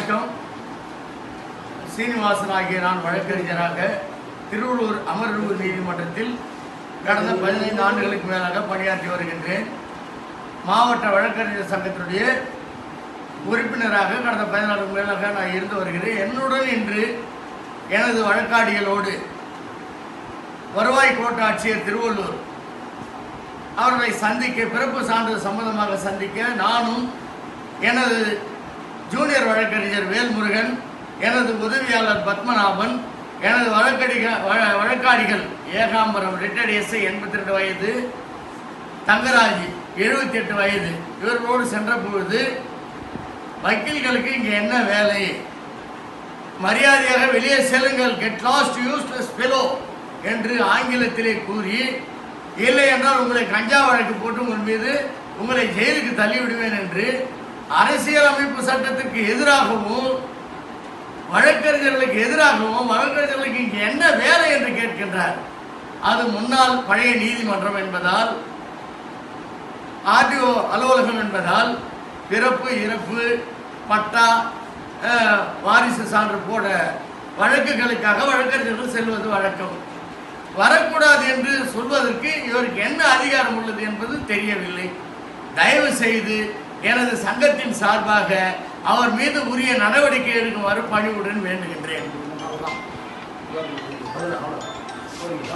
வணக்கம். சீனிவாசன் ஆகிய நான் வழக்கறிஞராக திருவள்ளூர் அமர்வு நீதிமன்றத்தில் கடந்த 15 ஆண்டுகளுக்கு மேலாக பணியாற்றி வருகின்றேன். மாவட்ட வழக்கறிஞர் சங்கத்தினுடைய உறுப்பினராக கடந்த 14 ஆண்டுகளுக்கு மேலாக நான் இருந்து வருகிறேன். என்னுடன் இன்று எனது வழக்காடிகளோடு வருவாய் கோட்டாட்சியர் திருவள்ளூர் அவர்களை சந்திக்க, பிறப்பு சான்றிதழ் சம்பந்தமாக சந்திக்க நானும் எனது ஜூனியர் வழக்கறிஞர் வேல்முருகன், எனது உதவியாளர் பத்மநாபன், எனது வழக்காடிகள் ஏகாம்பரம் ரிட்டையர்ட் எஸ்ஐ 82 வயது, தங்கராஜ் 78 வயது இவர்களோடு சென்ற பொழுது வக்கீல்களுக்கு இங்கே என்ன வேலை, மரியாதையாக வெளியே செல்லுங்கள், கெட் லாஸ்ட் யூஸ்லெஸ் ஃபெலோ என்று ஆங்கிலத்திலே கூறி, இல்லை என்றால் உங்களை கஞ்சா வழக்கு போட்டு உங்களை ஜெயிலுக்கு தள்ளிவிடுவேன் என்று அரசியலமைப்பு சட்டத்திற்கு எதிராகவும் வழக்கறிஞர்களுக்கு எதிராகவும் வழக்கறிஞர்களுக்கு இங்கே என்ன வேலை என்று கேட்கின்றார். அது முன்னாள் பழைய நீதிமன்றம் என்பதால், ஆர்டிஓ அலுவலகம் என்பதால் பிறப்பு இறப்பு பட்டா வாரிசு சான்று போட வழக்குகளுக்காக வழக்கறிஞர்கள் செல்வது வழக்கம். வரக்கூடாது என்று சொல்வதற்கு இவருக்கு என்ன அதிகாரம் உள்ளது என்பது தெரியவில்லை. தயவு செய்து எனது சங்கத்தின் சார்பாக அவர் மீது உரிய நடவடிக்கை எடுக்குமாறு பணிவுடன் வேண்டுகின்றேன்.